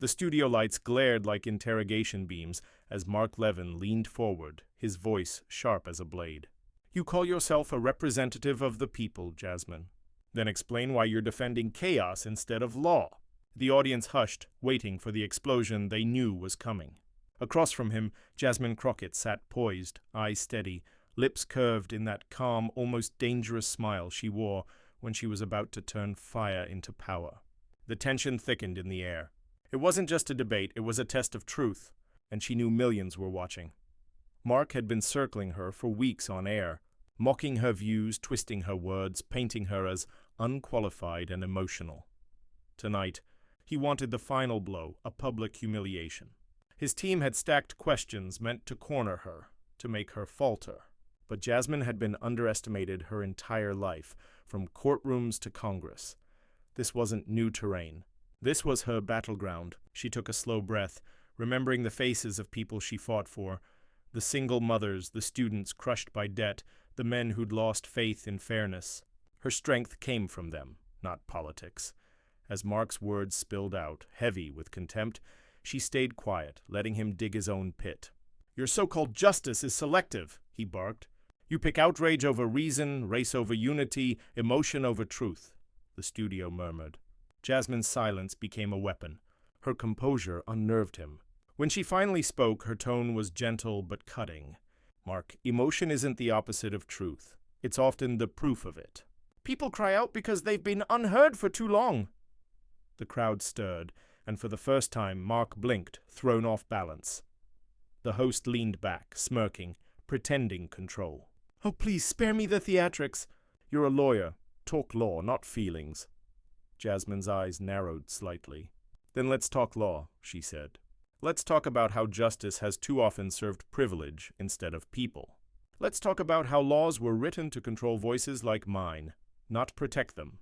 The studio lights glared like interrogation beams as Mark Levin leaned forward, his voice sharp as a blade. "You call yourself a representative of the people, Jasmine. Then explain why you're defending chaos instead of law." The audience hushed, waiting for the explosion they knew was coming. Across from him, Jasmine Crockett sat poised, eyes steady, lips curved in that calm, almost dangerous smile she wore when she was about to turn fire into power. The tension thickened in the air. It wasn't just a debate, it was a test of truth, and she knew millions were watching. Mark had been circling her for weeks on air, mocking her views, twisting her words, painting her as unqualified and emotional. Tonight, he wanted the final blow, a public humiliation. His team had stacked questions meant to corner her, to make her falter. But Jasmine had been underestimated her entire life, from courtrooms to Congress. This wasn't new terrain. This was her battleground. She took a slow breath, remembering the faces of people she fought for, the single mothers, the students crushed by debt, the men who'd lost faith in fairness. Her strength came from them, not politics. As Mark's words spilled out, heavy with contempt, she stayed quiet, letting him dig his own pit. "Your so-called justice is selective," he barked. "You pick outrage over reason, race over unity, emotion over truth," the studio murmured. Jasmine's silence became a weapon. Her composure unnerved him. When she finally spoke, her tone was gentle but cutting. "Mark, emotion isn't the opposite of truth. It's often the proof of it. People cry out because they've been unheard for too long." The crowd stirred, and for the first time Mark blinked, thrown off balance. The host leaned back, smirking, pretending control. "Oh, please, spare me the theatrics." "You're a lawyer. Talk law, not feelings." Jasmine's eyes narrowed slightly. "Then let's talk law," she said. "Let's talk about how justice has too often served privilege instead of people. Let's talk about how laws were written to control voices like mine, not protect them."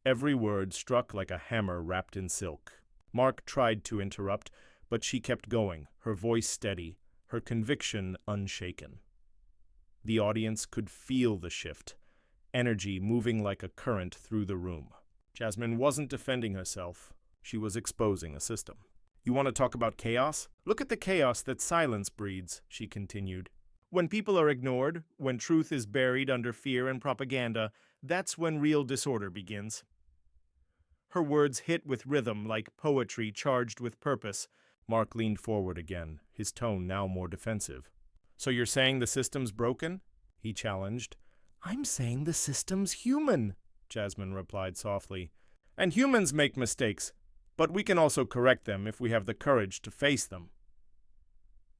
Every word struck like a hammer wrapped in silk. Mark tried to interrupt, but she kept going, her voice steady, her conviction unshaken. The audience could feel the shift, energy moving like a current through the room. Jasmine wasn't defending herself. She was exposing a system. "You want to talk about chaos? Look at the chaos that silence breeds," she continued. "When people are ignored, when truth is buried under fear and propaganda, that's when real disorder begins." Her words hit with rhythm like poetry charged with purpose. Mark leaned forward again, his tone now more defensive. "So you're saying the system's broken?" he challenged. "I'm saying the system's human," Jasmine replied softly. "And humans make mistakes, but we can also correct them if we have the courage to face them."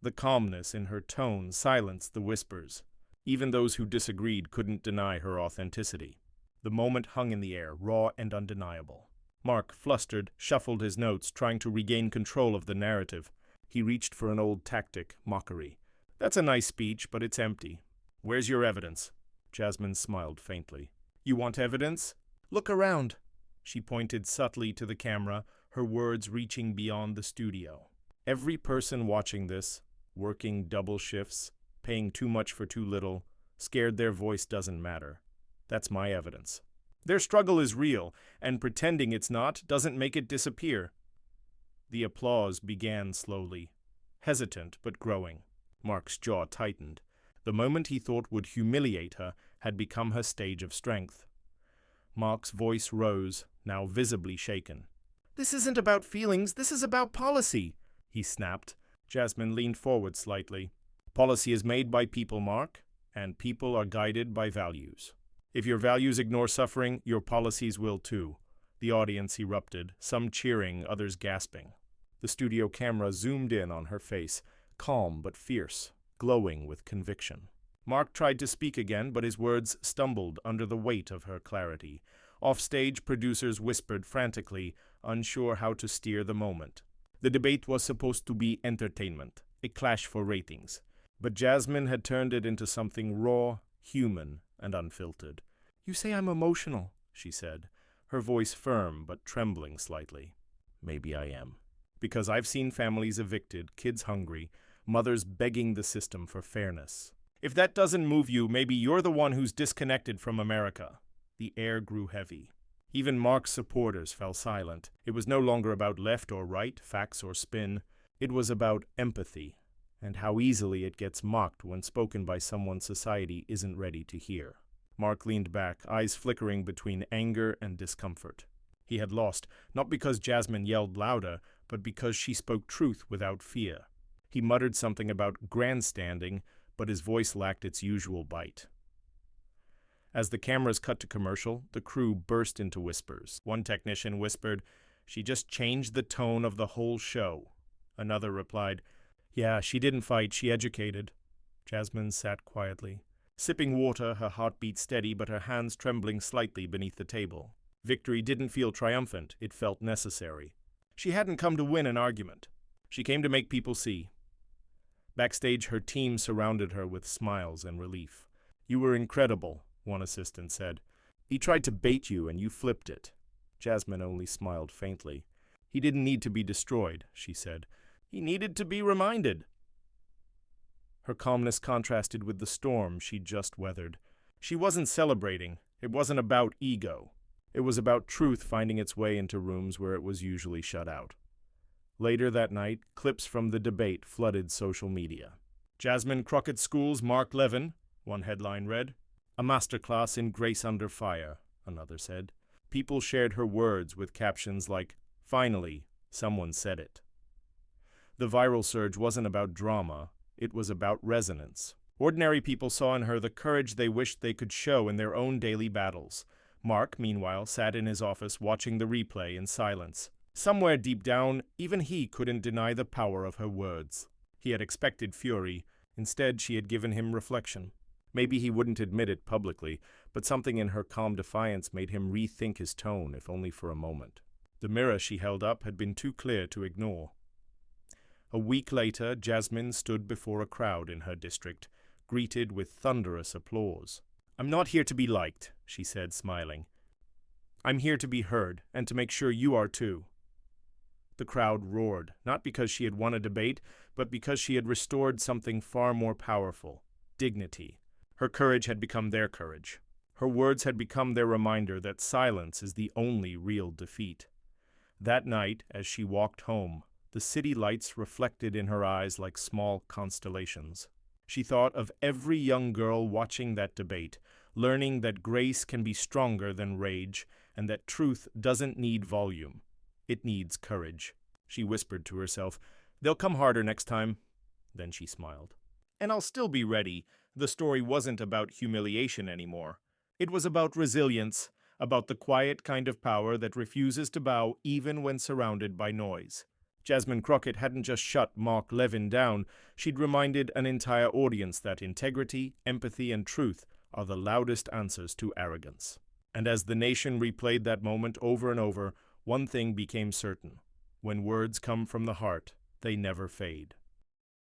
The calmness in her tone silenced the whispers. Even those who disagreed couldn't deny her authenticity. The moment hung in the air, raw and undeniable. Mark, flustered, shuffled his notes, trying to regain control of the narrative. He reached for an old tactic, mockery. "That's a nice speech, but it's empty. Where's your evidence?" Jasmine smiled faintly. "You want evidence? Look around." She pointed subtly to the camera, her words reaching beyond the studio. "Every person watching this, working double shifts, paying too much for too little, scared their voice doesn't matter. That's my evidence. Their struggle is real, and pretending it's not doesn't make it disappear." The applause began slowly, hesitant but growing. Mark's jaw tightened. The moment he thought would humiliate her had become her stage of strength. Mark's voice rose, now visibly shaken. "This isn't about feelings, this is about policy," he snapped. Jasmine leaned forward slightly. "Policy is made by people, Mark, and people are guided by values. If your values ignore suffering, your policies will too." The audience erupted, some cheering, others gasping. The studio camera zoomed in on her face, calm but fierce, glowing with conviction. Mark tried to speak again, but his words stumbled under the weight of her clarity. Offstage, producers whispered frantically, unsure how to steer the moment. The debate was supposed to be entertainment, a clash for ratings. But Jasmine had turned it into something raw, human, and unfiltered. "You say I'm emotional," she said, her voice firm but trembling slightly. "Maybe I am. Because I've seen families evicted, kids hungry, mothers begging the system for fairness. If that doesn't move you, maybe you're the one who's disconnected from America." The air grew heavy. Even Mark's supporters fell silent. It was no longer about left or right, facts or spin. It was about empathy, and how easily it gets mocked when spoken by someone society isn't ready to hear. Mark leaned back, eyes flickering between anger and discomfort. He had lost, not because Jasmine yelled louder, but because she spoke truth without fear. He muttered something about grandstanding, but his voice lacked its usual bite. As the cameras cut to commercial, the crew burst into whispers. One technician whispered, "She just changed the tone of the whole show." Another replied, "Yeah, she didn't fight, she educated." Jasmine sat quietly, sipping water, her heartbeat steady but her hands trembling slightly beneath the table. Victory didn't feel triumphant, it felt necessary. She hadn't come to win an argument. She came to make people see. Backstage, her team surrounded her with smiles and relief. "You were incredible," one assistant said. "He tried to bait you and you flipped it." Jasmine only smiled faintly. "He didn't need to be destroyed," she said. "He needed to be reminded." Her calmness contrasted with the storm she'd just weathered. She wasn't celebrating. It wasn't about ego. It was about truth finding its way into rooms where it was usually shut out. Later that night, clips from the debate flooded social media. "Jasmine Crockett School's Mark Levin," one headline read. "A masterclass in grace under fire," another said. People shared her words with captions like, "Finally, someone said it." The viral surge wasn't about drama, it was about resonance. Ordinary people saw in her the courage they wished they could show in their own daily battles. Mark, meanwhile, sat in his office watching the replay in silence. Somewhere deep down, even he couldn't deny the power of her words. He had expected fury. Instead, she had given him reflection. Maybe he wouldn't admit it publicly, but something in her calm defiance made him rethink his tone, if only for a moment. The mirror she held up had been too clear to ignore. A week later, Jasmine stood before a crowd in her district, greeted with thunderous applause. "I'm not here to be liked," she said, smiling. "I'm here to be heard, and to make sure you are too." The crowd roared, not because she had won a debate, but because she had restored something far more powerful: dignity. Her courage had become their courage. Her words had become their reminder that silence is the only real defeat. That night, as she walked home, the city lights reflected in her eyes like small constellations. She thought of every young girl watching that debate, learning that grace can be stronger than rage, and that truth doesn't need volume. It needs courage. She whispered to herself, "They'll come harder next time." Then she smiled. "And I'll still be ready." The story wasn't about humiliation anymore. It was about resilience, about the quiet kind of power that refuses to bow even when surrounded by noise. Jasmine Crockett hadn't just shut Mark Levin down, she'd reminded an entire audience that integrity, empathy, and truth are the loudest answers to arrogance. And as the nation replayed that moment over and over, one thing became certain: when words come from the heart, they never fade.